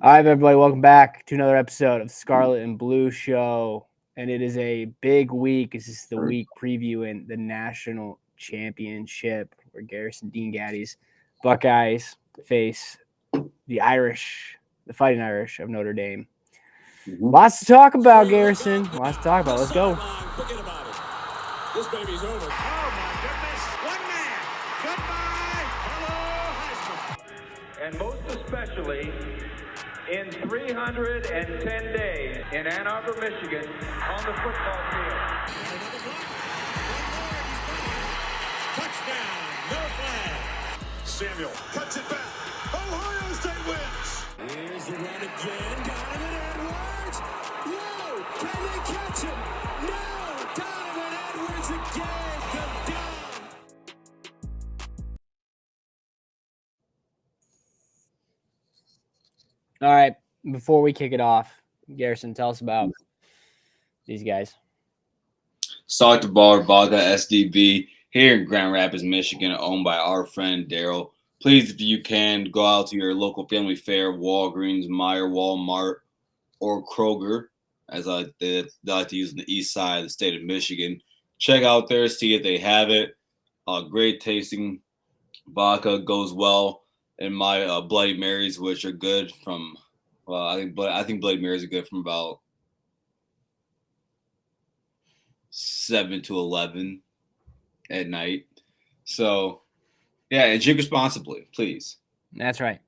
All right, everybody, welcome back to another episode of Scarlet and Blue Show. And it is a big week. This is the week previewing the national championship where Garrison Dean Gaddy's Buckeyes face the Fighting Irish of Notre Dame. Lots to talk about, Garrison. Lots to talk about. Let's go. Forget about it. This baby's over. Oh, my goodness. One man. Goodbye. Hello, Heisman. And most especially in 310 days in Ann Arbor, Michigan, on the football field. Another block. One more. Touchdown. No flag. Samuel cuts it back. Ohio State wins. Here's the run again. Donovan Edwards. Whoa. Can they catch him? No. Donovan Edwards again. The down. All right, before we kick it off, Garrison, tell us about these guys. Stock the Bar Vodka SDB here in Grand Rapids, Michigan, owned by our friend Daryl. Please, if you can, go out to your local family fair, Walgreens, Meijer, Walmart, or Kroger, as they like to use on the east side of the state of Michigan. Check out there, see if they have it. Great tasting vodka, goes well in my Bloody Marys, which are good from. I think Bloody Marys are good from about 7 to 11 at night. So, yeah, and drink responsibly, please. That's right.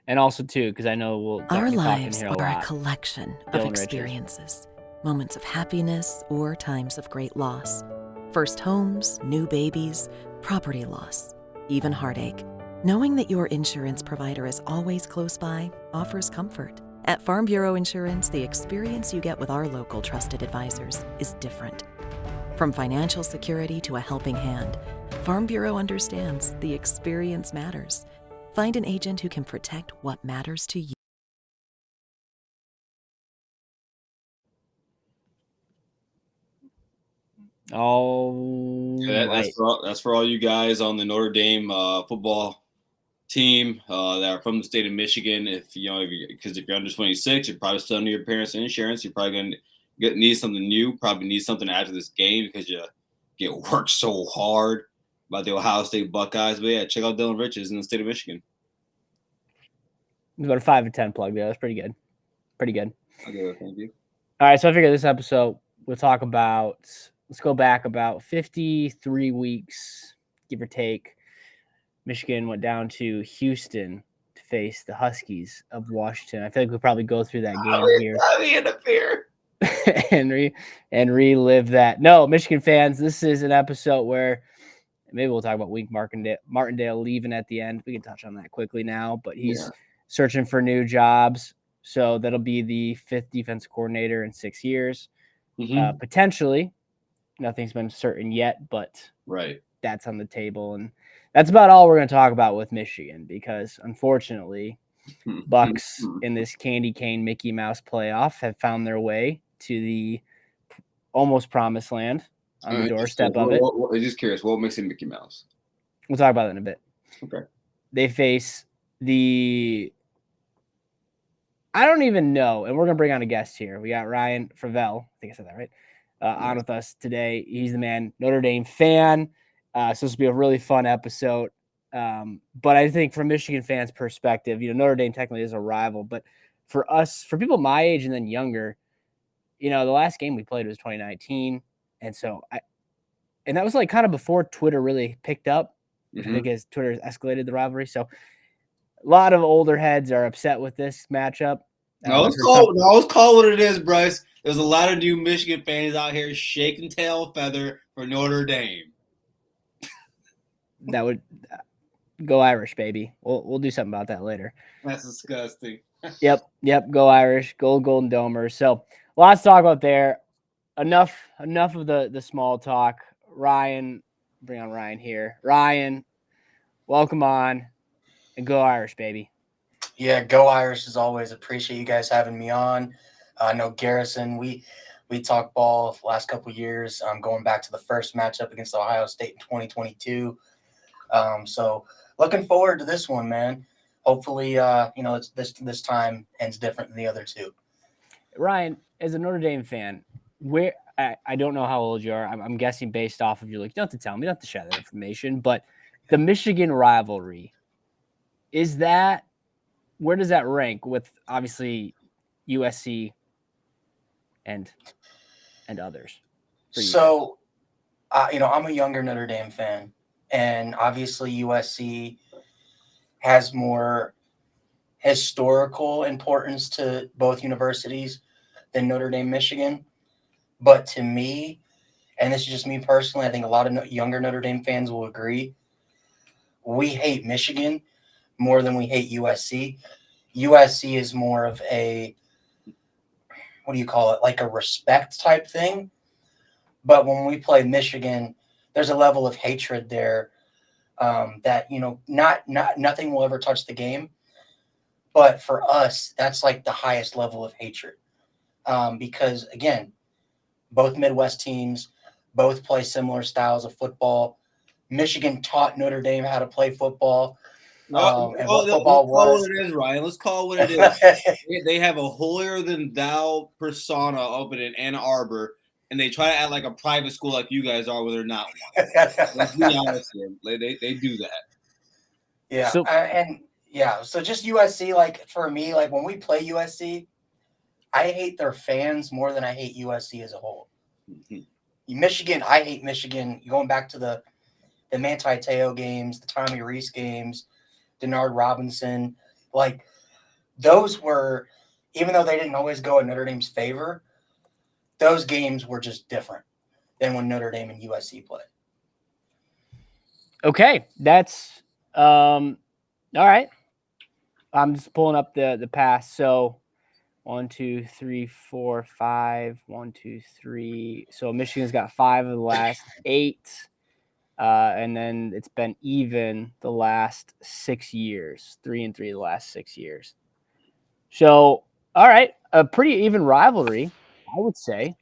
And also, too, because I know we'll Our be lives talking here are a a lot. collection of Dillon Richards. experiences, moments of happiness or times of great loss. First homes, new babies, property loss, even heartache. Knowing that your insurance provider is always close by offers comfort. At Farm Bureau Insurance, the experience you get with our local trusted advisors is different. From financial security to a helping hand, Farm Bureau understands the experience matters. Find an agent who can protect what matters to you. That's for all you guys on the Notre Dame football team that are from the state of Michigan. Because if you're under 26, you're probably still under your parents' insurance. You're probably going to need something new. Probably need something after this game because you get worked so hard by the Ohio State Buckeyes. But yeah, check out Dillon Richards in the state of Michigan. It's about a 5 to 10 plug there. That's pretty good. Okay, thank you. All right, so I figured this episode we'll talk about. Let's go back about 53 weeks, give or take. Michigan went down to Houston to face the Huskies of Washington. I feel like we'll probably go through that game here and relive that. No, Michigan fans, this is an episode where maybe we'll talk about Wink Martindale leaving at the end. We can touch on that quickly now, but he's searching for new jobs. So that'll be the 5th defensive coordinator in 6 years. Potentially. Nothing's been certain yet, but that's on the table. And that's about all we're going to talk about with Michigan because, unfortunately, Bucks in this candy cane Mickey Mouse playoff have found their way to the almost promised land on the doorstep of it. I'm just curious, what makes it Mickey Mouse? We'll talk about that in a bit. Okay. They face I don't even know, and we're going to bring on a guest here. We got Ryan Fravel. I think I said that right. On with us today. He's the man, Notre Dame fan. So this will be a really fun episode. But I think from Michigan fans' perspective, Notre Dame technically is a rival. But for us, for people my age and then younger, the last game we played was 2019. And so that was like kind of before Twitter really picked up. I think as Twitter has escalated the rivalry. So a lot of older heads are upset with this matchup. Let's call what it is, Bryce. There's a lot of new Michigan fans out here shaking tail feather for Notre Dame. That would go Irish, baby. We'll do something about that later. That's disgusting. Yep. Go Irish. Go Golden Domers. So lots to talk about there. Enough of the small talk. Ryan, bring on Ryan here. Ryan, welcome on, and go Irish, baby. Yeah, go Irish as always. Appreciate you guys having me on. I know Garrison, we talked ball the last couple of years, going back to the first matchup against Ohio State in 2022. So looking forward to this one, man. hopefully, it's this time ends different than the other two. Ryan, as a Notre Dame fan, where I don't know how old you are. I'm guessing based off of you don't have to tell me, you don't have to share that information. But the Michigan rivalry, where does that rank with obviously USC and others? So, I'm a younger Notre Dame fan, and obviously USC has more historical importance to both universities than Notre Dame, Michigan. But to me, and this is just me personally, I think a lot of younger Notre Dame fans will agree, we hate Michigan more than we hate USC. USC is more of a, what do you call it, like a respect type thing. But when we play Michigan, there's a level of hatred there that, nothing will ever touch the game. But for us, that's like the highest level of hatred. Because, again, both Midwest teams, both play similar styles of football. Michigan taught Notre Dame how to play football. And what football was. Let's call it what it is, Ryan. Let's call it what it is. They have a holier-than-thou persona up in Ann Arbor, and they try to act like a private school like you guys are, where they're not one. Let's be honest here. They do that. Yeah, so just USC, like, for me, like, when we play USC, I hate their fans more than I hate USC as a whole. Mm-hmm. Michigan, I hate Michigan. Going back to the Manti Te'o games, the Tommy Rees games, Denard Robinson, like, those were, even though they didn't always go in Notre Dame's favor, those games were just different than when Notre Dame and USC play. Okay, that's all right. I'm just pulling up the past. So 1, 2, 3, 4, 5. 1, 2, 3. So Michigan's got 5 of the last 8. And then it's been even the last 6 years, 3-3 the last 6 years. So, all right, a pretty even rivalry, I would say.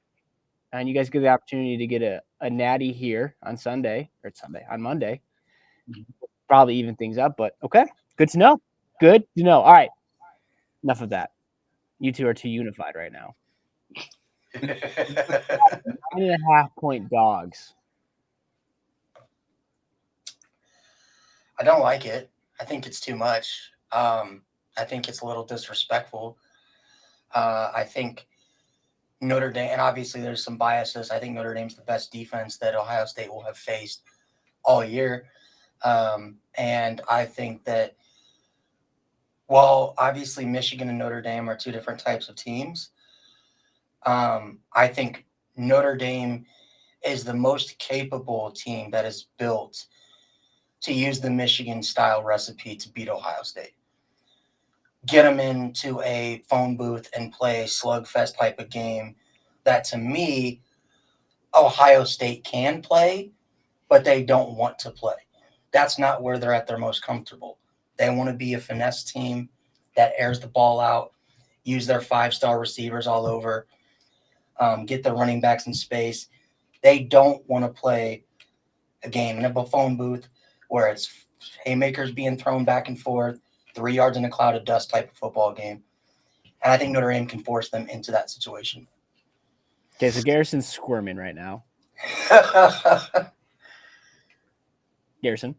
And you guys get the opportunity to get a natty here on on Monday. Probably even things up, but okay, good to know. Good to know. All right, enough of that. You two are too unified right now. 9.5-point dogs. I don't like it. I think it's too much. I think it's a little disrespectful. I think Notre Dame, and obviously there's some biases. I think Notre Dame's the best defense that Ohio State will have faced all year. And I think that, while obviously Michigan and Notre Dame are two different types of teams, I think Notre Dame is the most capable team that is built to use the Michigan-style recipe to beat Ohio State. Get them into a phone booth and play a slugfest type of game that, to me, Ohio State can play, but they don't want to play. That's not where they're at their most comfortable. They want to be a finesse team that airs the ball out, use their 5-star receivers all over, get the running backs in space. They don't want to play a game in a phone booth where it's haymakers being thrown back and forth, 3 yards in a cloud of dust type of football game. And I think Notre Dame can force them into that situation. Okay, so Garrison's squirming right now. Garrison.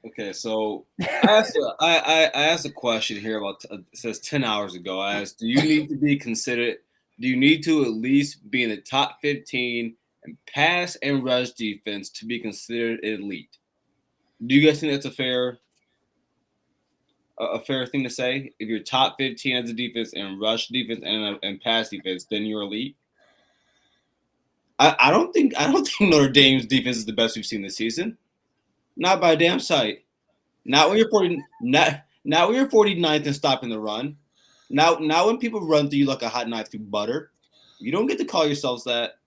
Okay, so I asked a question here about it says 10 hours ago. I asked, do you need to at least be in the top 15 in pass and rush defense to be considered elite? Do you guys think that's a fair thing to say? If you're top 15 as a defense and rush defense and pass defense, then you're elite? I don't think Notre Dame's defense is the best we've seen this season. Not by a damn sight. Not when you're 49th and stopping the run. Now when people run through you like a hot knife through butter, you don't get to call yourselves that.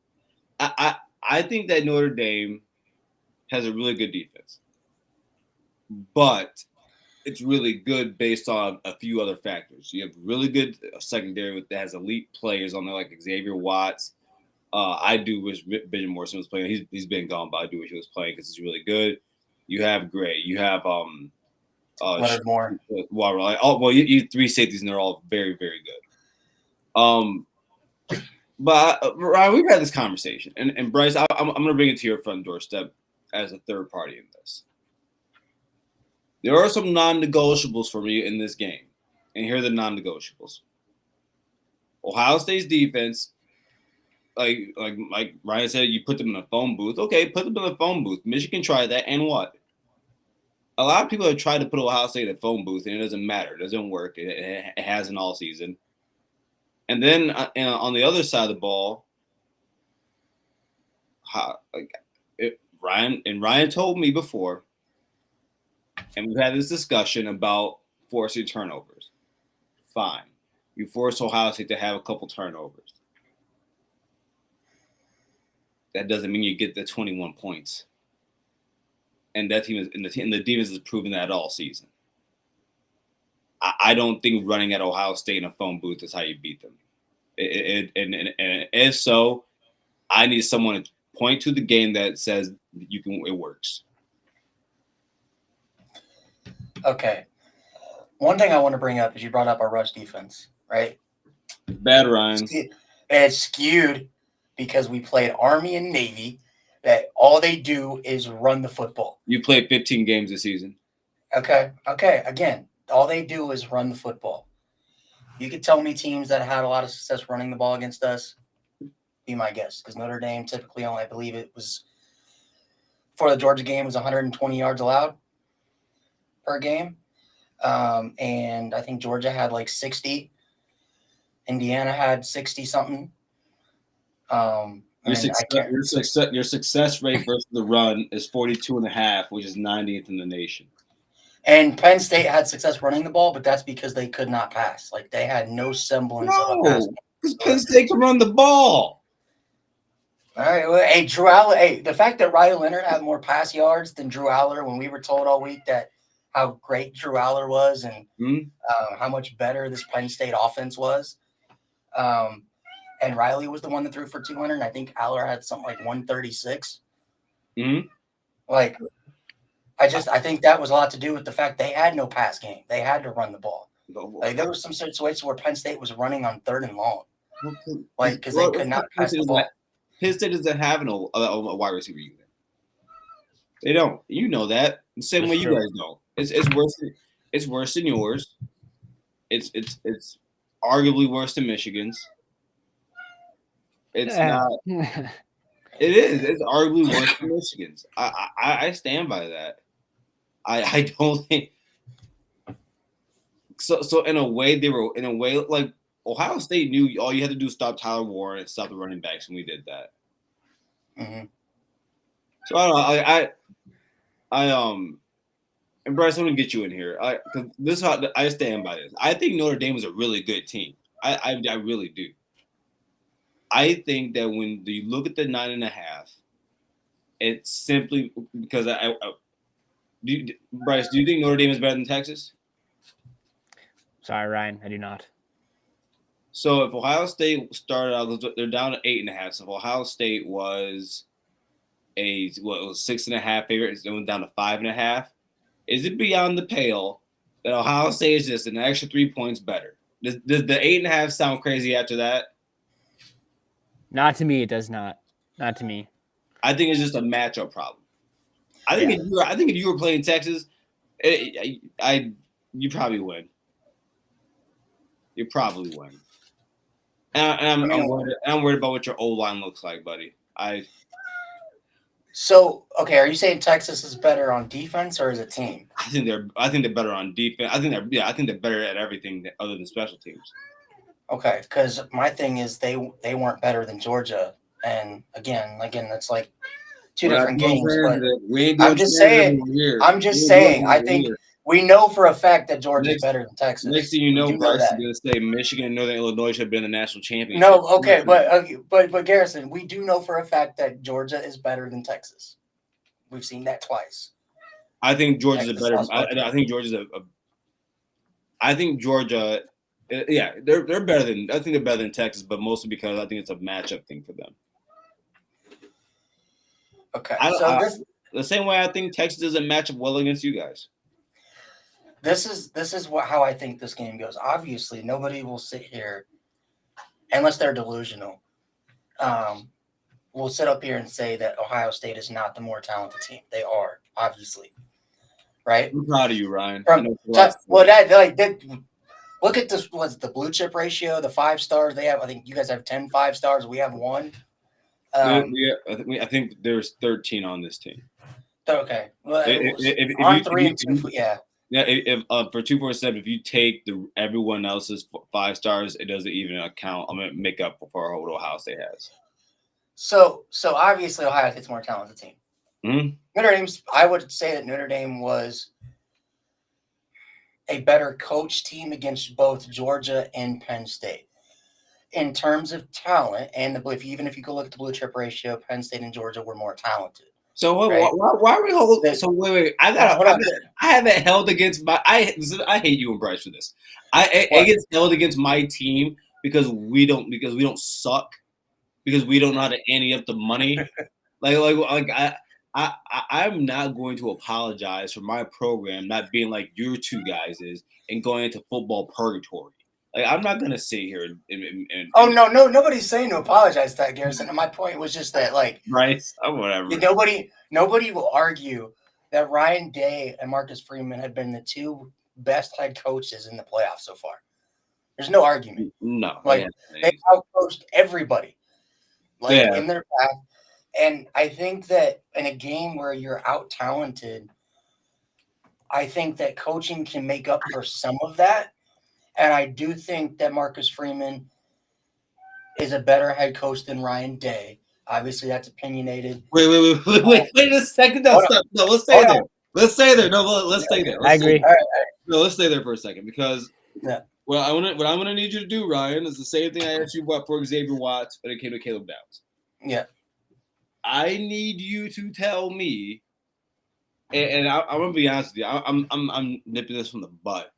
I think that Notre Dame has a really good defense, but it's really good based on a few other factors. You have really good secondary that has elite players on there like Xavier Watts. I do wish Vision Morrison was playing. He's been gone, but I do wish he was playing because he's really good. You have Gray. You have Leonard Moore. Well, you three safeties, and they're all very, very good. But Ryan, we've had this conversation, and Bryce, I'm going to bring it to your front doorstep as a third party in this. There are some non-negotiables for me in this game, and here are the non-negotiables. Ohio State's defense, like Ryan said, you put them in a phone booth. Okay, put them in a phone booth. Michigan tried that, and what? A lot of people have tried to put Ohio State in a phone booth, and it doesn't matter. It doesn't work. It hasn't all season. And then on the other side of the ball, Ryan told me before, and we've had this discussion about forcing turnovers. Fine. You force Ohio State to have a couple turnovers. That doesn't mean you get the 21 points. And that team the defense has proven that all season. I don't think running at Ohio State in a phone booth is how you beat them. And if so, I need someone to point to the game that says it works. Okay. One thing I want to bring up is you brought up our rush defense, right? Bad, Ryan. It's skewed because we played Army and Navy, that all they do is run the football. You played 15 games this season. Okay. Again, all they do is run the football. You could tell me teams that had a lot of success running the ball against us. Be my guess, because Notre Dame typically only, I believe it was for the Georgia game, was 120 yards allowed per game. And I think Georgia had like 60. Indiana had 60 something. Your success rate versus the run is 42.5, which is 90th in the nation. And Penn State had success running the ball, but that's because they could not pass. Like, they had no semblance of a pass. Because Penn State can run the ball. All right. Well, hey, Drew Aller. Hey, the fact that Riley Leonard had more pass yards than Drew Aller, when we were told all week that how great Drew Aller was and how much better this Penn State offense was. And Riley was the one that threw for 200. And I think Aller had something like 136. Like, I think that was a lot to do with the fact they had no pass game. They had to run the ball. Like, there were some situations where Penn State was running on 3rd and long. Like, because they could not pass the ball. Penn State doesn't have a wide receiver unit. They don't. You know that. The same way you guys don't. It's worse than yours. It's arguably worse than Michigan's. It's not. It is. It's arguably worse than Michigan's. I stand by that. I don't think so. So in a way, like Ohio State knew all you had to do was stop Tyler Warren and stop the running backs, and we did that. So I don't know. And Bryce, I'm gonna get you in here. Because this is how I stand by this. I think Notre Dame is a really good team. I really do. I think that when you look at the 9.5, it's simply because Bryce, do you think Notre Dame is better than Texas? Sorry, Ryan, I do not. So if Ohio State started out, they're down to 8.5. So if Ohio State was it was 6.5 favorite, it went down to 5.5. Is it beyond the pale that Ohio State is just an extra 3 points better? Does the 8.5 sound crazy after that? Not to me, it does not. Not to me. I think it's just a matchup problem. I think if you were playing Texas, you probably win. You probably win. And I'm worried about what your O-line looks like, buddy. So, okay, are you saying Texas is better on defense or as a team? I think they're better on defense. I think they're better at everything other than special teams. Okay, because my thing is they weren't better than Georgia, and again, that's like two different games. But I'm just saying. I think we know for a fact that Georgia is better than Texas. Next thing you know, Bryce is going to say Michigan and Northern Illinois should have been the national championship. No, okay, but Garrison, we do know for a fact that Georgia is better than Texas. We've seen that twice. I think Georgia's a better. I think Georgia's I think Georgia. Yeah, they're better than. I think they're better than Texas, but mostly because I think it's a matchup thing for them. Okay, the same way I think Texas doesn't match up well against you guys. this is how I think this game goes. Obviously, nobody will sit here unless they're delusional. Will sit up here and say that Ohio State is not the more talented team. They are, obviously, right? I'm proud of you, Ryan. Look at this. What's the blue chip ratio? The 5 stars they have. I think you guys have 10 5-stars. We have 1. I think there's 13 on this team. Okay. Well, If on you, 3 if and you, 2. Yeah. Yeah, if for 247, if you take everyone else's 5 stars, it doesn't even account. I'm gonna make up for what Ohio State has. So obviously Ohio State's more talented team. Mm-hmm. Notre Dame's. I would say that Notre Dame was a better coach team against both Georgia and Penn State in terms of talent. And even if you go look at the blue chip ratio, Penn State and Georgia were more talented. So why are we holding? So wait. I haven't held against my. I hate you and Bryce for this. I get held against my team because we don't suck, because we don't know how to ante up the money. I'm not going to apologize for my program not being like your two guys is and going into football purgatory. Like, I'm not gonna sit here and no, nobody's saying to apologize to that, Garrison. And my point was just that, like, Bryce, whatever. Nobody will argue that Ryan Day and Marcus Freeman have been the 2 best head coaches in the playoffs so far. There's no argument. No, they outcoached everybody, in their path. And I think that in a game where you're out talented, I think that coaching can make up for some of that. And I do think that Marcus Freeman is a better head coach than Ryan Day. Obviously, that's opinionated. Wait a second. No, stop. No, let's stay there. Let's stay there. No, let's stay there. I agree. No, let's stay there for a second, because what I'm gonna need you to do, Ryan, is the same thing I asked you about for Xavier Watts when it came to Caleb Downs. Yeah. I need you to tell me, and I'm gonna be honest with you. I'm nipping this from the butt.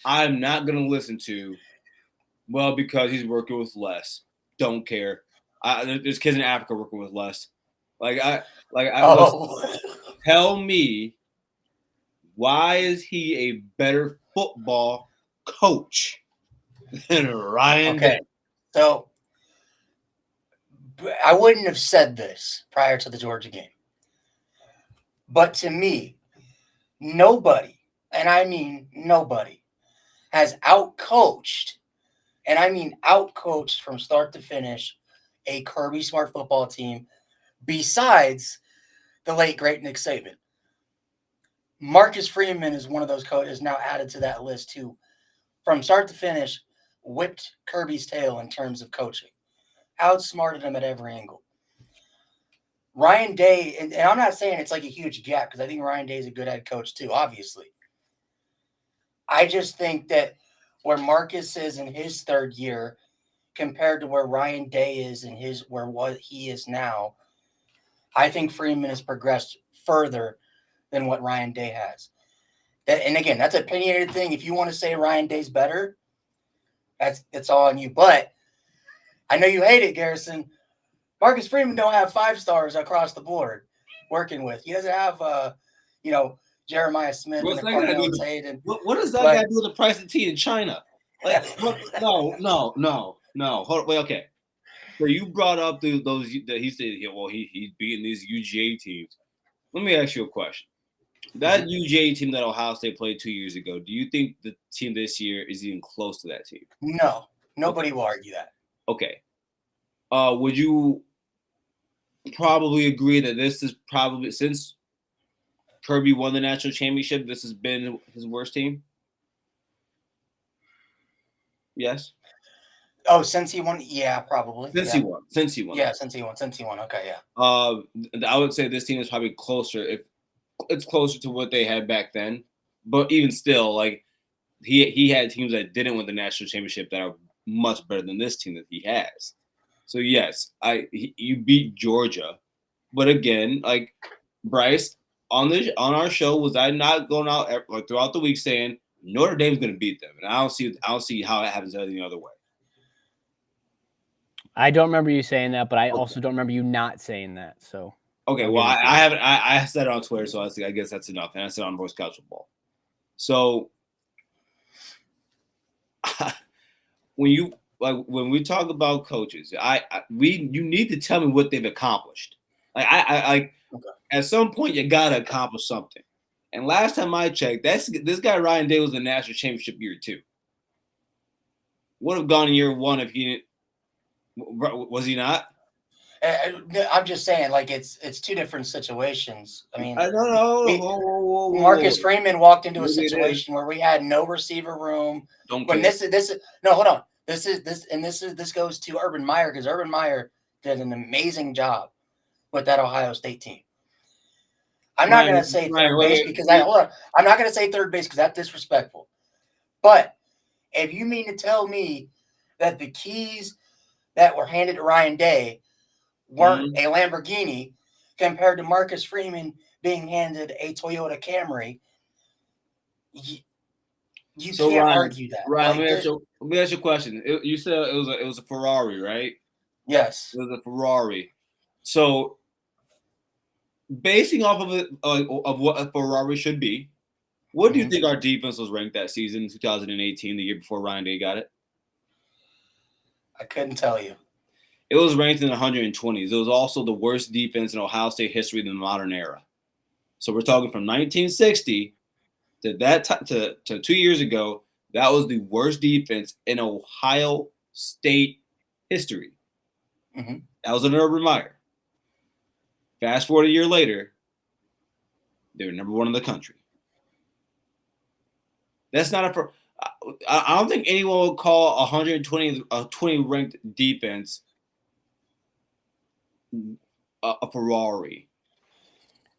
I'm not gonna listen to, well, because he's working with less. Don't care. There's kids in Africa working with less. Tell me, why is he a better football coach than Ryan Day? So I wouldn't have said this prior to the Georgia game. But to me, nobody, and I mean nobody, has outcoached, and I mean outcoached from start to finish, a Kirby Smart football team besides the late, great Nick Saban. Marcus Freeman is one of those coaches now added to that list who, from start to finish, whipped Kirby's tail in terms of coaching. Outsmarted him at every angle. Ryan Day, and I'm not saying it's like a huge gap, because I think Ryan Day is a good head coach too, obviously. I just think that where Marcus is in his 3rd year compared to where Ryan Day is in what he is now, I think Freeman has progressed further than what Ryan Day has. And again, that's an opinionated thing. If you want to say Ryan Day's better, it's all on you. But I know you hate it, Garrison. Marcus Freeman don't have 5 stars across the board working with. He doesn't have, Jeremiah Smith and Cornell Tate. What does that guy do with the price of tea in China? No. Hold on, wait, okay. So you brought up those that he said, he's beating these UGA teams. Let me ask you a question. That UGA team that Ohio State played 2 years ago, do you think the team this year is even close to that team? No. Nobody will argue that. Okay. Would you probably agree that this is probably, since Kirby won the national championship, this has been his worst team? Yes. Oh, since he won? Yeah, probably. Since he won. Yeah, since he won. Okay, yeah. I would say this team is probably closer. If it's closer to what they had back then, but even still, like, he had teams that didn't win the national championship that are much better than this team that he has. So yes, you beat Georgia, but again, like, Bryce, on our show, was I not going out like throughout the week saying Notre Dame's going to beat them, and I don't see how it happens any other way. I don't remember you saying that, but I also don't remember you not saying that. So okay, well, I haven't. I said it on Twitter, so I guess that's enough, and I said it on Boys Couch Football. So when we talk about coaches, you need to tell me what they've accomplished. Like at some point you gotta accomplish something. And last time I checked, this guy Ryan Day was the national championship year 2. Would have gone in year 1 if he didn't. Was he not? I'm just saying, like it's two different situations. I mean, I don't know. Marcus Freeman walked into a situation where we had no receiver room. Don't When care. this is no, hold on. This goes to Urban Meyer, because Urban Meyer did an amazing job with that Ohio State team. I'm not going to say third base because I'm not going to say third base because that's disrespectful. But if you mean to tell me that the keys that were handed to Ryan Day weren't a Lamborghini compared to Marcus Freeman being handed a Toyota Camry, you can't argue that. Ryan, let me ask you a question. You said it was a Ferrari, right? Yes. It was a Ferrari. So, basing off of it of what a Ferrari should be, what do you think our defense was ranked that season, 2018, the year before Ryan Day got it? I couldn't tell you. It was ranked in the 120s. It was also the worst defense in Ohio State history in the modern era. So we're talking from 1960 to 2 years ago. That was the worst defense in Ohio State history. That was under Urban Meyer. Fast forward a year later, they were number 1 in the country. That's not I don't think anyone would call 120 ranked defense a Ferrari.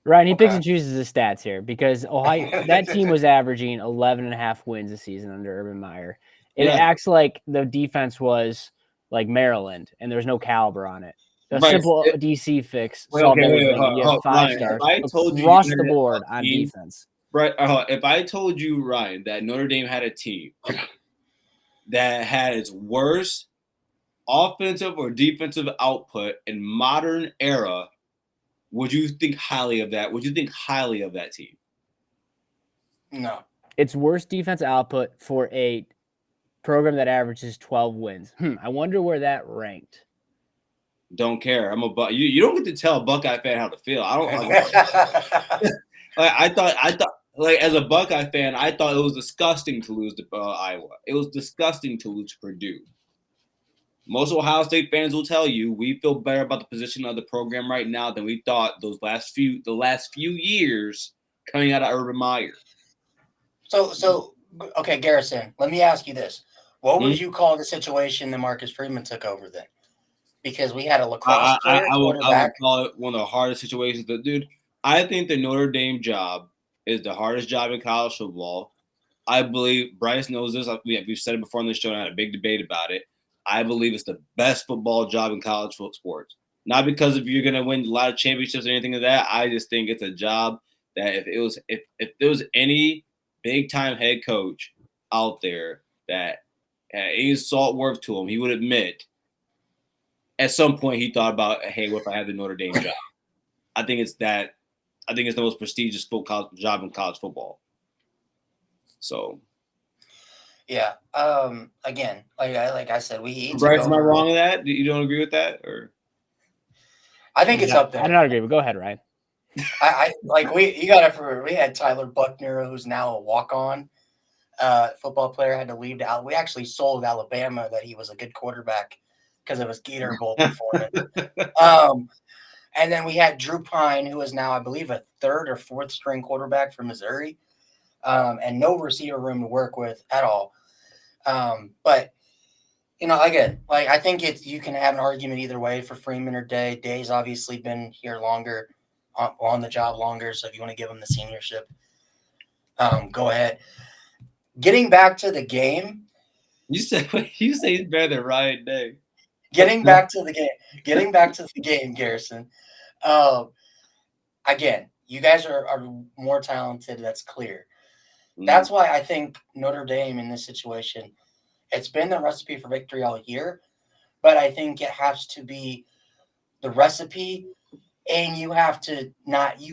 Ryan, he picks and chooses his stats here because Ohio that team was averaging 11.5 wins a season under Urban Meyer. And it acts like the defense was like Maryland and there was no caliber on it. A simple DC fix solved everything. You have 5 stars across the board on defense. Right. If I told you, Ryan, that Notre Dame had a team that had its worst offensive or defensive output in modern era, would you think highly of that? Would you think highly of that team? No. Its worst defense output for a program that averages 12 wins. I wonder where that ranked. Don't care. I'm a you don't get to tell a Buckeye fan how to feel. I don't. I thought like as a Buckeye fan, I thought it was disgusting to lose to Iowa. It was disgusting to lose to Purdue. Most Ohio State fans will tell you we feel better about the position of the program right now than we thought the last few years coming out of Urban Meyer. So okay, Garrison, let me ask you this. What would you call the situation that Marcus Freeman took over then? Because we had a lacrosse player quarterback. I would call it one of the hardest situations. Dude, I think the Notre Dame job is the hardest job in college football. I believe Bryce knows this. We've said it before on this show and had a big debate about it. I believe it's the best football job in college sports. Not because if you're going to win a lot of championships or anything like that. I just think it's a job that if there was any big time head coach out there that had any salt worth to him, he would admit at some point he thought about, hey, what if I had the Notre Dame job? I think it's the most prestigious job in college football. So. Yeah. Again, like I said, Bryce, am I wrong with that? You don't agree with that, or? I think it's up there. I do not agree, but go ahead, Ryan. We had Tyler Buckner, who's now a walk-on football player, had to leave to we actually sold Alabama that he was a good quarterback because of his Gator Bowl performance. And then we had Drew Pine, who is now, I believe, a 3rd or 4th string quarterback from Missouri, and no receiver room to work with at all. But again, I think you can have an argument either way for Freeman or Day. Day's obviously been here longer, on the job longer. So if you want to give him the seniorship, go ahead. Getting back to the game. You say he's better than Ryan Day. Getting back to the game, Garrison. Again, you guys are more talented. That's clear. That's why I think Notre Dame in this situation, it's been the recipe for victory all year, but I think it has to be the recipe, and you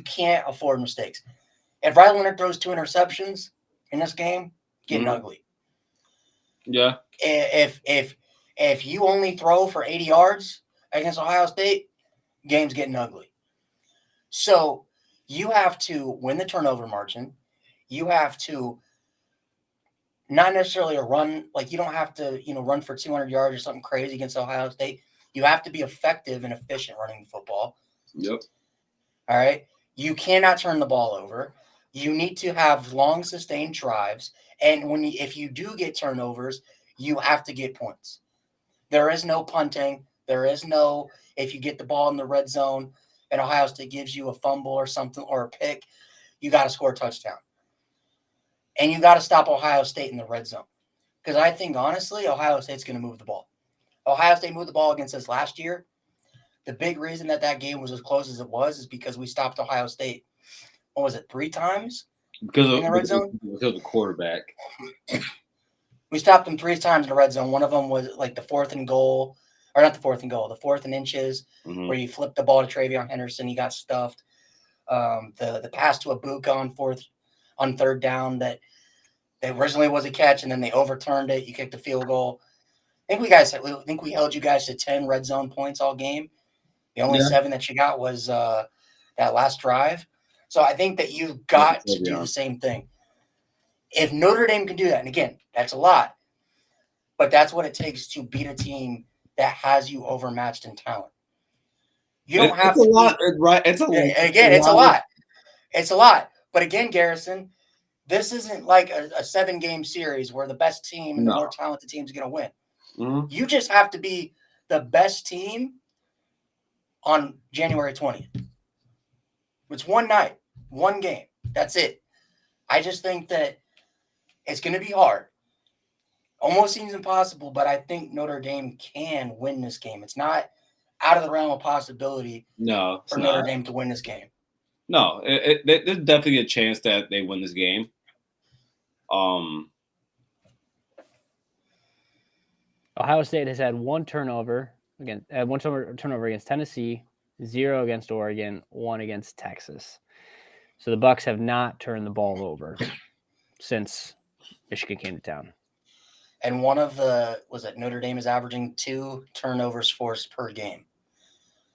can't afford mistakes. If Ryan Leonard throws 2 interceptions, in this game, getting ugly. Yeah. If you only throw for 80 yards against Ohio State, game's getting ugly. So you have to win the turnover margin. You have to not necessarily a run, like you don't have to, run for 200 yards or something crazy against Ohio State. You have to be effective and efficient running the football. Yep. All right. You cannot turn the ball over. You need to have long sustained drives. And if you do get turnovers, you have to get points. There is no punting. There is no, if you get the ball in the red zone and Ohio State gives you a fumble or something or a pick, you got to score a touchdown. And you got to stop Ohio State in the red zone. Because I think, honestly, Ohio State's going to move the ball. Ohio State moved the ball against us last year. The big reason that game was as close as it was is because we stopped Ohio State, what was it, 3 times in the red zone? Because of the quarterback. We stopped them 3 times in the red zone. One of them was like the 4th and goal, or not the 4th and goal, the 4th and inches, where you flipped the ball to Travion Henderson. He got stuffed. The pass to Abuka on 3rd down that originally was a catch, and then they overturned it. You kicked a field goal. I think we held you guys to 10 red zone points all game. The only 7 that you got was that last drive. So I think that you've got to do the same thing. If Notre Dame can do that, and again, that's a lot, but that's what it takes to beat a team that has you overmatched in talent. You don't have to. It's a lot, right? It's a lot. It's a lot. But again, Garrison, this isn't like a 7-game series where the best team and the more talented team is going to win. You just have to be the best team on January 20th. It's one night, one game. That's it. I just think that it's going to be hard. Almost seems impossible, but I think Notre Dame can win this game. It's not out of the realm of possibility for Notre Dame to win this game. No, there's definitely a chance that they win this game. Ohio State has had 1 turnover against Tennessee, 0 against Oregon, 1 against Texas. So the Bucks have not turned the ball over since Michigan came to town. And Notre Dame is averaging 2 turnovers forced per game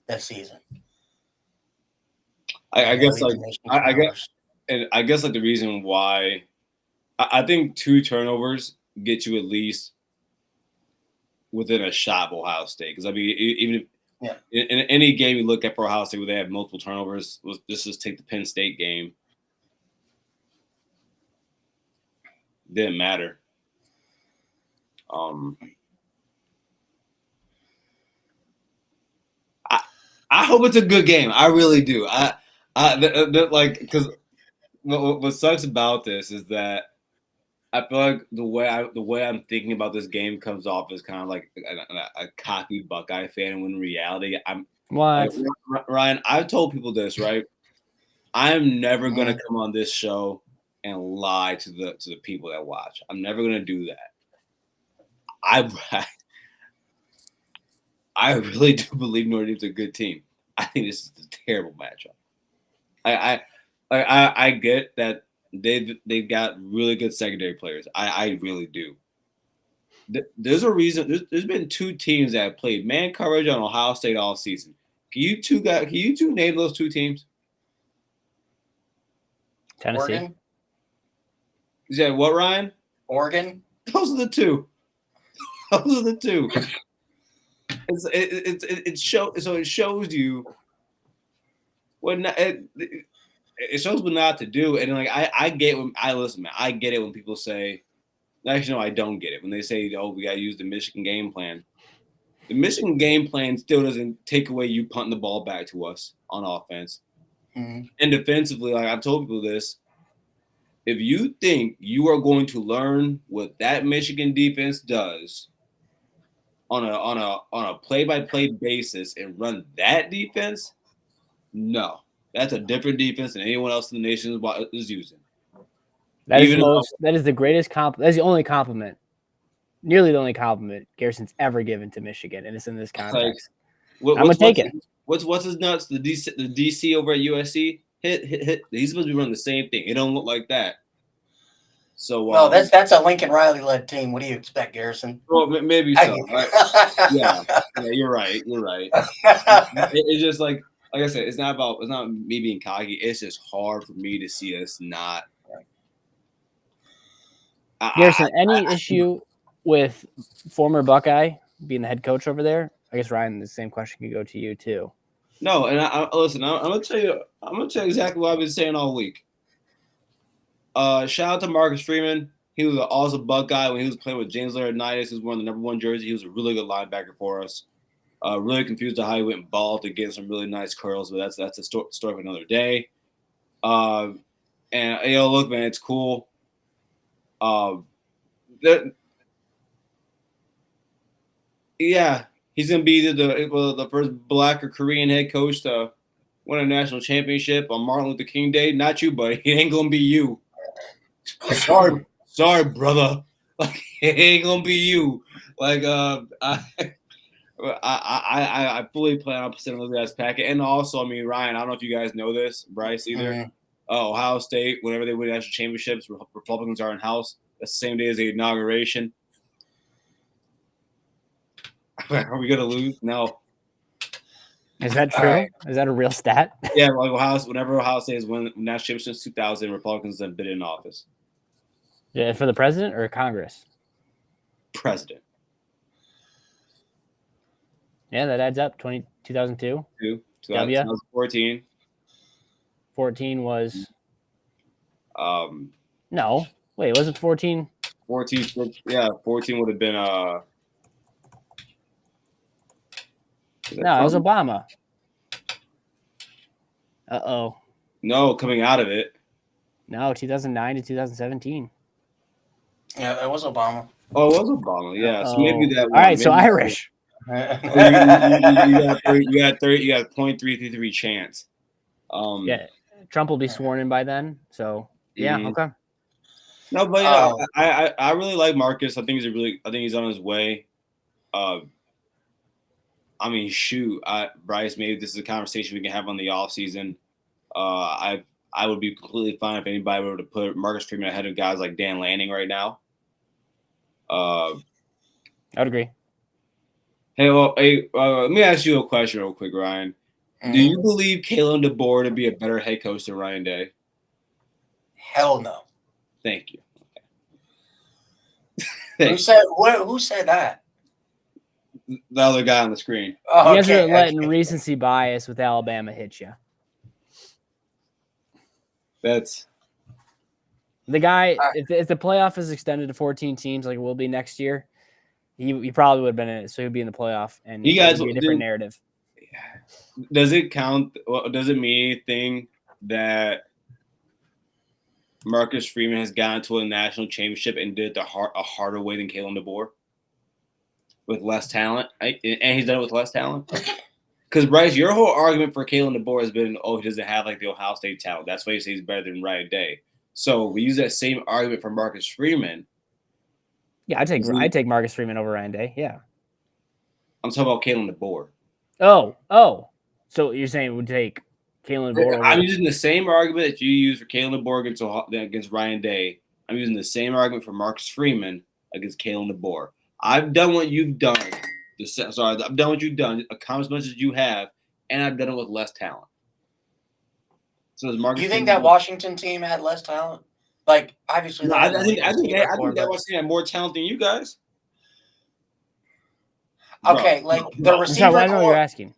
this season. I guess the reason why I think 2 turnovers get you at least within a shot of Ohio State. Because I mean, even in any game you look at for Ohio State where they have multiple turnovers, let's just take the Penn State game. Didn't matter. I hope it's a good game. I really do. Because what sucks about this is that I feel like the way I'm thinking about this game comes off as kind of like a cocky Buckeye fan, and when in reality, Ryan, I've told people this, right? I'm never gonna come on this show and lie to the people that watch. I'm never gonna do that. I really do believe Notre Dame's a good team. I think this is a terrible matchup. I get that they've got really good secondary players. I really do. There's a reason. There's been 2 teams that have played man coverage on Ohio State all season. Can you two name those 2 teams? Tennessee. Oregon. You said what, Ryan? Oregon. Those are the 2. Those are the 2. It shows you what it shows what not to do. And like I get when I get it when people say, actually no, I don't get it when they say, oh, we gotta use the Michigan game plan. The Michigan game plan still doesn't take away you punting the ball back to us on offense. And defensively, like I've told people this, if you think you are going to learn what that Michigan defense does on a play-by-play basis and run that defense, no. That's a different defense than anyone else in the nation is using. That is the greatest compliment. That's the only compliment, nearly the only compliment Garrison's ever given to Michigan, and it's in this context. I'm gonna take it. What's his nuts? The DC over at USC hit. He's supposed to be running the same thing. It don't look like that. So well, that's a Lincoln Riley led team. What do you expect, Garrison? well, maybe so. Right? Yeah, you're right. You're right. It's just like I said, it's not me being cocky. It's just hard for me to see us not. Garrison, any issue with former Buckeye being the head coach over there? I guess Ryan, the same question could go to you too. No, and listen. I'm gonna tell you. I'm gonna tell you exactly what I've been saying all week. Shout out to Marcus Freeman. He was an awesome Buckeye when he was playing with James Laurinaitis. He was wearing the #1 jersey. He was a really good linebacker for us. Really confused how he went and balled to get some really nice curls, but that's a story for another day. And look, man, it's cool. Yeah, he's gonna be the first Black or Korean head coach to win a national championship on Martin Luther King Day. Not you, buddy. It ain't gonna be you. Sorry, brother. Like it ain't gonna be you. Like I fully plan on sending those guys packet. And also, I mean, Ryan, I don't know if you guys know this, Bryce either. Mhm. Ohio State, whenever they win national championships, Republicans are in house. That's the same day as the inauguration. Are we gonna lose? No. Is that true? Right. Is that a real stat? Yeah, like whenever Ohio State has won national championships since 2000, Republicans have been in office. Yeah, for the president or Congress? President. Yeah, that adds up. 2002. 2014. 14 was Um, no. Wait, was it 14? 14. Yeah, 14 would have been No, it was Obama. Uh-oh. No, coming out of it. No, 2009 to 2017. Yeah, it was Obama. Oh, it was Obama. Yeah, so maybe that. All right, so Irish. You got 0.333 chance. Yeah, Trump will be sworn in by then. So yeah, okay. No, but yeah, I really like Marcus. I think he's on his way. I mean, shoot, Bryce, maybe this is a conversation we can have on the off season. I would be completely fine if anybody were to put Marcus Freeman ahead of guys like Dan Lanning right now. I would agree. Hey, let me ask you a question real quick, Ryan. Mm-hmm. Do you believe Kalen DeBoer to be a better head coach than Ryan Day? Hell no. Thank you. Who said that? The other guy on the screen. Oh, you guys are letting recency bias with Alabama hit you. That's the guy. If the playoff is extended to 14 teams, like it will be next year, he probably would have been in it. So he'd be in the playoff, and you guys be a different narrative. Does it count? Does it mean anything that Marcus Freeman has gotten to a national championship and did it a harder way than Kalen DeBoer? With less talent, and he's done it with less talent. Because Bryce, your whole argument for Kalen DeBoer has been, he doesn't have like the Ohio State talent. That's why you say he's better than Ryan Day. So we use that same argument for Marcus Freeman. Yeah, I take Marcus Freeman over Ryan Day. Yeah, I'm talking about Kalen DeBoer. Oh, so you're saying we'd take Kalen DeBoer? I'm using the same argument that you use for Kalen DeBoer against Ryan Day. I'm using the same argument for Marcus Freeman against Kalen DeBoer. I've done what you've done. I've done what you've done, accomplished as much as you have, and I've done it with less talent. So does Marcus? You think that Washington team had less talent? Like, obviously, no, I think that Washington had more talent than you guys. Okay, like the receiver core. I know you're asking.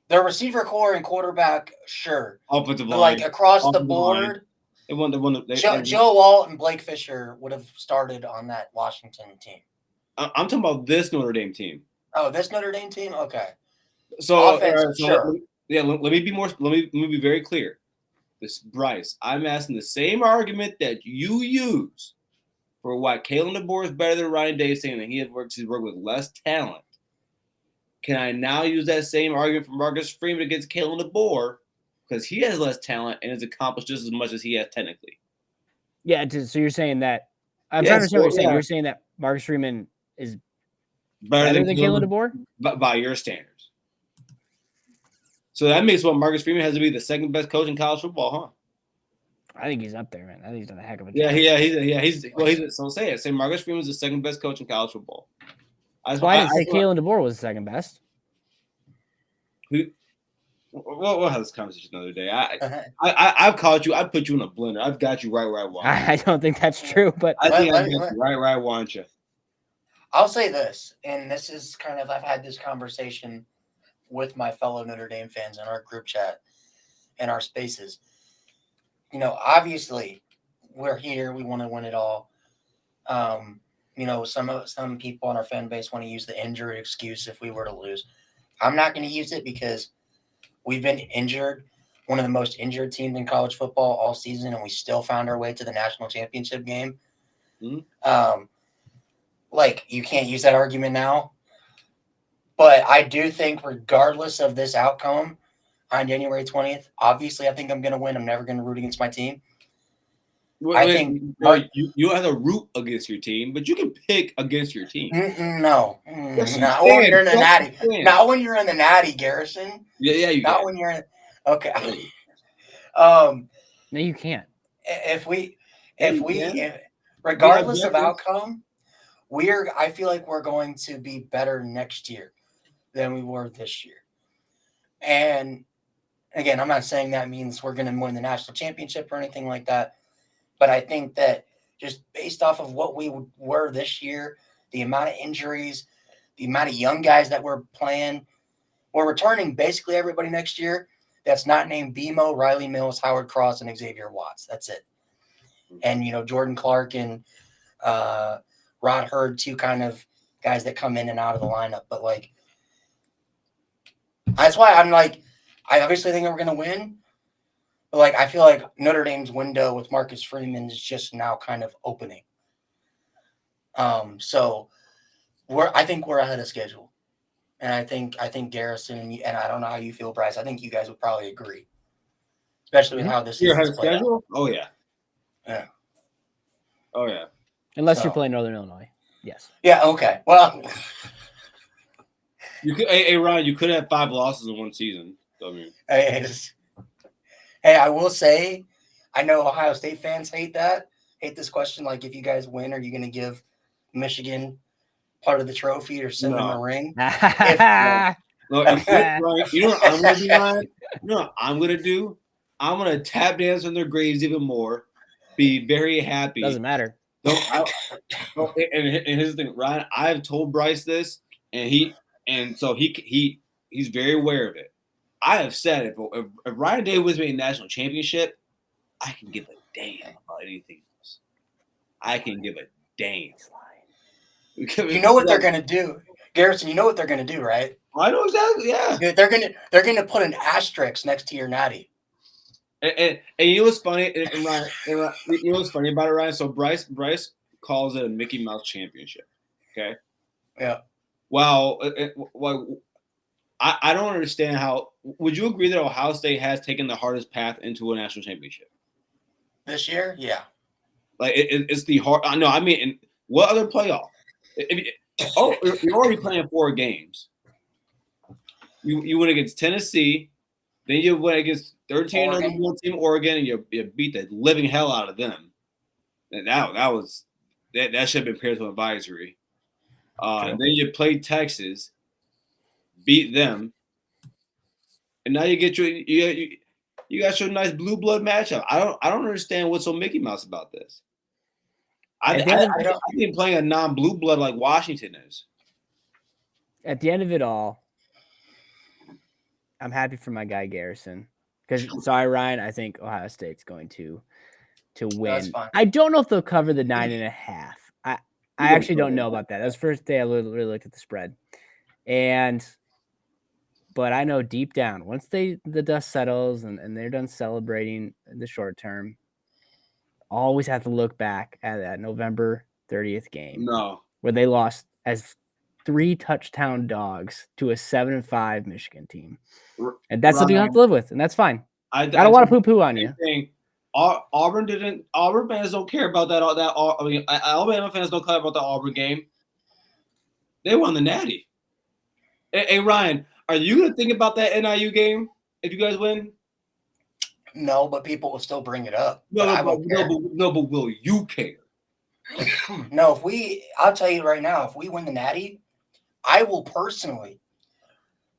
The receiver core and quarterback, sure. Offensive line, like across the board. Joe Walt and Blake Fisher would have started on that Washington team. I'm talking about this Notre Dame team. Oh, this Notre Dame team? Okay. So, sure. Let me be very clear. This Bryce, I'm asking the same argument that you use for why Kalen DeBoer is better than Ryan Day, saying that he's worked with less talent. Can I now use that same argument for Marcus Freeman against Kalen DeBoer because he has less talent and has accomplished just as much as he has technically? Yeah. So you're saying that I'm trying to understand what you're saying. You're saying that Marcus Freeman is better than Kalen DeBoer? By your standards. So that makes Marcus Freeman has to be the second best coach in college football, huh? I think he's up there, man. I think he's done a heck of a job. He's so say it. Say Marcus Freeman's the second best coach in college football. That's why I didn't say Kalen DeBoer was the second best. We'll have this conversation another day. I've caught you. I put you in a blender. I've got you right where I want you. I don't think that's true, but I think I got you right where I want you. I'll say this, and this is kind of, I've had this conversation with my fellow Notre Dame fans in our group chat and our spaces. You know, obviously, we're here. We want to win it all. You know, some people on our fan base want to use the injury excuse if we were to lose. I'm not going to use it because we've been injured, one of the most injured teams in college football all season, and we still found our way to the national championship game. Mm-hmm. Like, you can't use that argument now. But I do think regardless of this outcome on January 20th, obviously I think I'm going to win. I'm never going to root against my team. You have to root against your team, but you can pick against your team. No. Not when you're in the natty. Not when you're in the natty, Garrison. Yeah, you Not can. when you're in – okay. No, you can't. Regardless of outcome, I feel like we're going to be better next year than we were this year. And again, I'm not saying that means we're going to win the national championship or anything like that, but I think that just based off of what we were this year, the amount of injuries, the amount of young guys that we're playing, we're returning basically everybody next year that's not named BMO, Riley Mills, Howard Cross, and Xavier Watts. That's it. And, you know, Jordan Clark and Rod Hurd, two kind of guys that come in and out of the lineup. But, like, that's why I'm like, I obviously think we're going to win. But, like, I feel like Notre Dame's window with Marcus Freeman is just now kind of opening. So I think we're ahead of schedule. And I think Garrison, and I don't know how you feel, Bryce. I think you guys would probably agree. Especially with how this season's played out. Oh, yeah. Yeah. Oh, yeah. Unless you're playing Northern Illinois. Yes. Yeah, okay. Well, hey, Ryan, you could have 5 losses in one season. I mean, hey, I will say, I know Ohio State fans hate this question. Like, if you guys win, are you going to give Michigan part of the trophy or send them a ring? Ryan, you know what I'm going to do, Ryan? You know what I'm going to do? I'm going to tap dance on their graves even more. Be very happy. Doesn't matter. And here's the thing, Ryan. I've told Bryce this, and he's very aware of it. I have said if Ryan Day wins me a national championship, I can give a damn about anything else. I can give a damn. You know what they're gonna do, Garrison. You know what they're gonna do, right? I know exactly. Yeah, they're gonna put an asterisk next to your natty. And you know what's funny? And Ryan, you know what's funny about it, Ryan? So Bryce calls it a Mickey Mouse championship. Okay. Yeah. Well, I don't understand how. Would you agree that Ohio State has taken the hardest path into a national championship this year? Yeah. Like it's the hard. No, I mean, what other playoff? You're already playing 4 games. You win against Tennessee, then you win against 13-1 team Oregon, and you beat the living hell out of them. And that should have been paired to advisory. Then you played Texas, beat them, and now you get you got your nice blue blood matchup. I don't understand what's so Mickey Mouse about this. I think playing a non-blue blood like Washington is. At the end of it all, I'm happy for my guy Garrison. Because sorry, Ryan, I think Ohio State's going to win. I don't know if they'll cover the 9.5. I actually don't know about that. That was the first day I really looked at the spread. But I know deep down, once the dust settles and they're done celebrating the short term, always have to look back at that November 30th game. No. Where they lost as 3 touchdown dogs to a 7-5 Michigan team. And that's something you have to live with, and that's fine. I don't want to poo-poo on you. Auburn fans don't care about that. I mean, Alabama fans don't care about the Auburn game. They won the Natty. Hey, Ryan, are you going to think about that NIU game if you guys win? No, but people will still bring it up. No, But I no, won't care. but will you care? No, I'll tell you right now, if we win the Natty, I will personally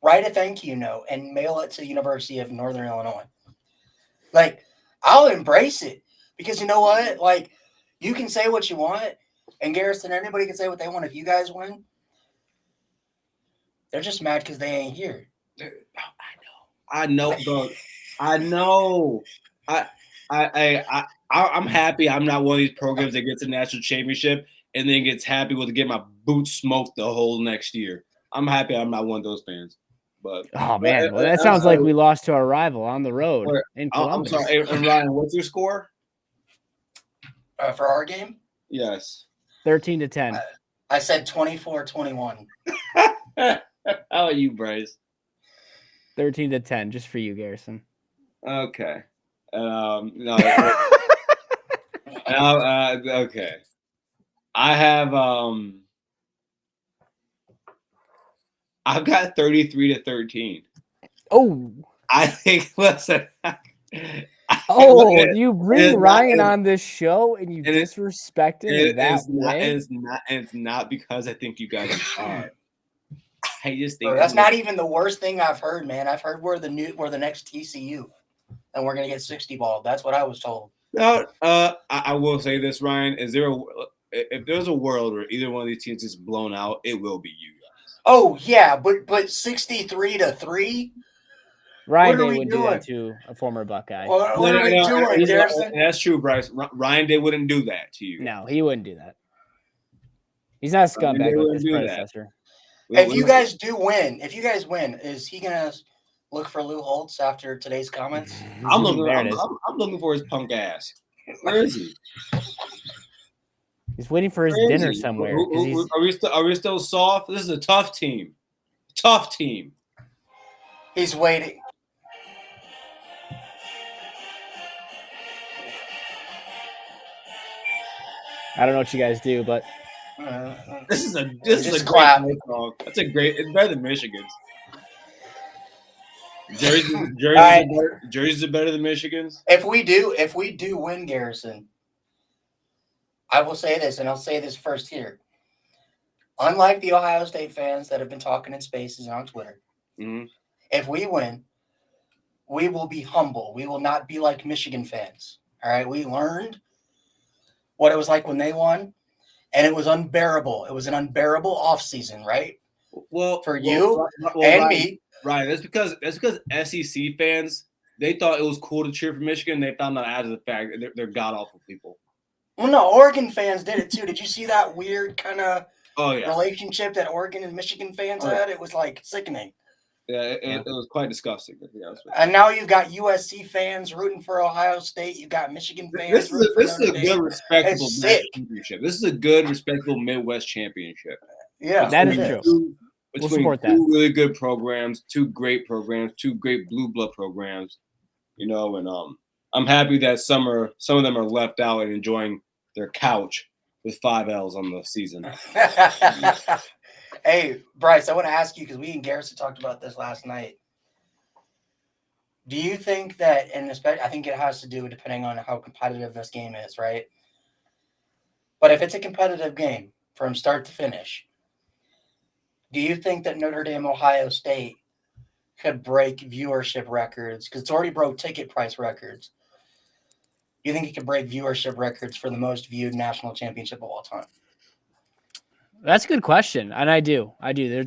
write a thank you note and mail it to the University of Northern Illinois. Like, I'll embrace it because you know what? Like, you can say what you want, and Garrison, anybody can say what they want. If you guys win, they're just mad because they ain't here. I know, bro. I know. I'm happy I'm not one of these programs that gets a national championship and then gets happy with get my boots smoked the whole next year. I'm happy I'm not one of those fans. But Oh man, well, that sounds like we lost to our rival on the road in Columbus. I'm sorry, and Ryan, what's your score? For our game? Yes. 13-10. I said 24-21. How are you, Bryce? 13-10, just for you, Garrison. Okay. No. Okay. I have I've got 33-13. Oh. I think. Listen. You bring Ryan on this show and you disrespect him in that way. It's not because I think you guys are. I just think that's not even the worst thing I've heard, man. I've heard we're the next TCU, and we're gonna get 60 ball. That's what I was told. No, I will say this, Ryan. If there's a world where either one of these teams is blown out, it will be you guys. Oh yeah, but 63-3. Ryan Day wouldn't do that to a former Buckeye. What are we doing, Garrison? That's true, Bryce. Ryan Day wouldn't do that to you. No, he wouldn't do that. He's not a scumbag like his predecessor. If you guys win, is he gonna look for Lou Holtz after today's comments? I'm looking for his punk ass. Where is he? He's waiting for his dinner somewhere. Are we still soft? This is a tough team. Tough team. He's waiting. I don't know what you guys do, but this is a great song. That's a great. It's better than Michigan's. Jerseys are better than Michigan's. If we do win, Garrison, I will say this, and I'll say this first here. Unlike the Ohio State fans that have been talking in spaces and on Twitter, if we win, we will be humble. We will not be like Michigan fans. All right, we learned what it was like when they won, and it was unbearable. It was an unbearable offseason, right? Well, for you and me. Right. That's because SEC fans, they thought it was cool to cheer for Michigan. They found out after the fact they're god awful people. Well, no, Oregon fans did it too. Did you see that weird kind of relationship that Oregon and Michigan fans had? It was like sickening. Yeah, it was quite disgusting. And now you've got USC fans rooting for Ohio State. You've got Michigan fans. This is a good, respectable championship. This is a good, respectable Midwest championship. Yeah, that is true. We'll support that. Two really good programs, two great blue blood programs. And I'm happy that some of them are left out and enjoying their couch with 5 L's on the season. Hey, Bryce, I want to ask you, because we and Garrison talked about this last night. Do you think that, and especially, I think it has to do depending on how competitive this game is, right? But if it's a competitive game from start to finish, do you think that Notre Dame, Ohio State could break viewership records? Because it's already broke ticket price records. Do you think it could break viewership records for the most viewed national championship of all time? That's a good question, and I do.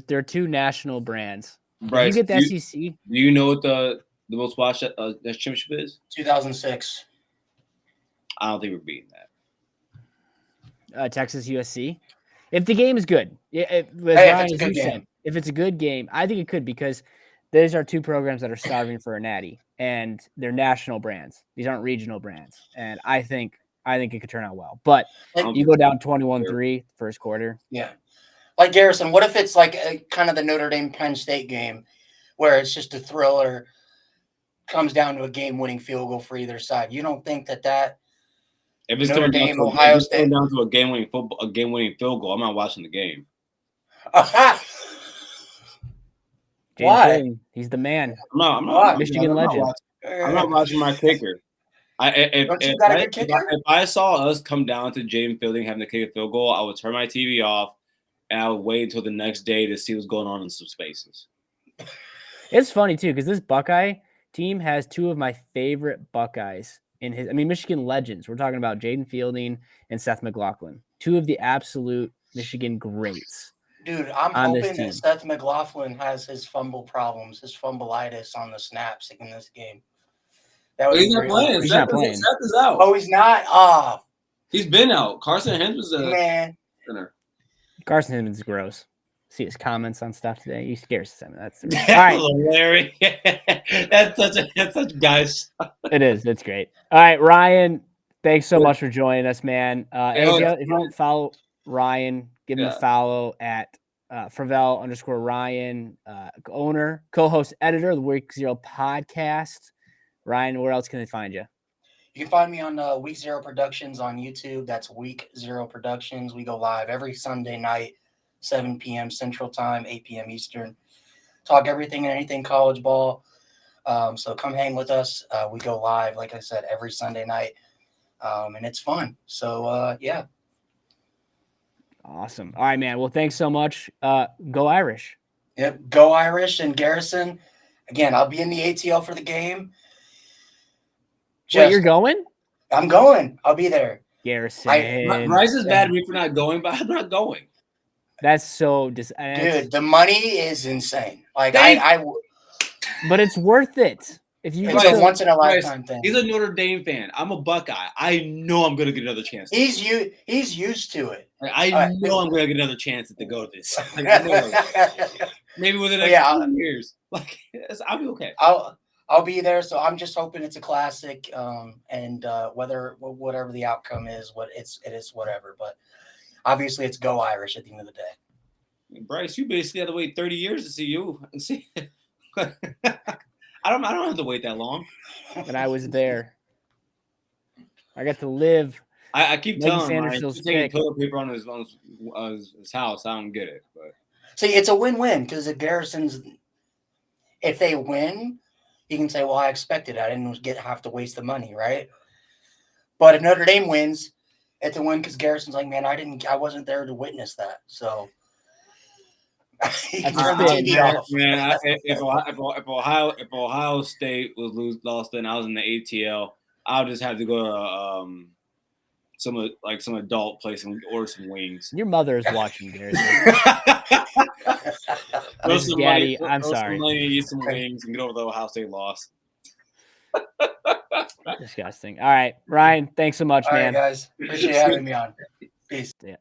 They're two national brands. Bryce, you get the SEC. Do you know what the most watched championship is? 2006. I don't think we're beating that. Texas USC. If the game is good, if it's a good game, I think it could, because those are two programs that are starving for a natty, and they're national brands. These aren't regional brands, and I think it could turn out well. But you go down 21-3 first quarter. Yeah. Like Garrison, what if it's like kind of the Notre Dame Penn State game where it's just a thriller, comes down to a game-winning field goal for either side? You don't think that if it's Notre Dame, Ohio State down to a game-winning field goal, I'm not watching the game. Why? He's the man. I'm not Michigan legend. I'm not watching my kicker. Don't you got a good kicker? If I saw us come down to Jaden Fielding having to kick a field goal, I would turn my TV off and I would wait until the next day to see what's going on in some spaces. It's funny too because this Buckeye team has two of my favorite Buckeyes in his. I mean, Michigan legends. We're talking about Jaden Fielding and Seth McLaughlin, two of the absolute Michigan greats. Dude, I'm on this hoping that team. Seth McLaughlin has his fumble problems, his fumbleitis on the snaps in this game. That would He's be not great. playing. He's Seth not playing. Seth is out. Oh, he's not? Oh, He's been out. Carson Hens was a man. center. Carson Higgins is gross. See his comments on stuff today. He scares us. That's the all right. Larry. that's such guys. It is. It's great. All right, Ryan. Thanks so much for joining us, man. If you don't follow Ryan, give him a follow at Fravel_Ryan, owner, co-host, editor of the Week Zero podcast. Ryan, where else can they find you? You can find me on Week Zero Productions on YouTube. That's Week Zero Productions. We go live every Sunday night, 7 p.m. Central Time, 8 p.m. Eastern. Talk everything and anything college ball. So come hang with us. We go live, like I said, every Sunday night, and it's fun. So, yeah. Awesome. All right, man. Well, thanks so much. Go Irish. Yep. Go Irish and Garrison. Again, I'll be in the ATL for the game. Wait, you're going? I'm going. I'll be there. Garrison. Bryce is mad at me for not going, but I'm not going. That's so dude, the money is insane. Like but it's worth it. If you it's a once in a lifetime thing. He's a Notre Dame fan. I'm a Buckeye. I know I'm gonna get another chance. He's used to it. I know I'm gonna get another chance to go to this. Maybe within the next 2 years. Like I'll be okay. I'll be there. So I'm just hoping it's a classic. And whatever the outcome is, it is whatever. But obviously, it's go Irish at the end of the day. Bryce, you basically had to wait 30 years to see you. See, I don't have to wait that long. But I was there. I got to live. I keep telling him he's taking toilet paper on his house. I don't get it. But see, it's a win-win because if they win, you can say, "Well, I expected it. I didn't have to waste the money, right?" But if Notre Dame wins, it's a win because Garrison's like, "Man, I wasn't there to witness that." So he can turn the TV off. Man, if Ohio State lost and I was in the ATL, I'll just have to go to some adult place and order some wings. Your mother is watching, Garrison. Daddy, I'm sorry. Eat some wings and get over the Ohio State loss. Disgusting. All right, Ryan, thanks so much, man. All right, guys. Appreciate having me on. Peace. Yeah.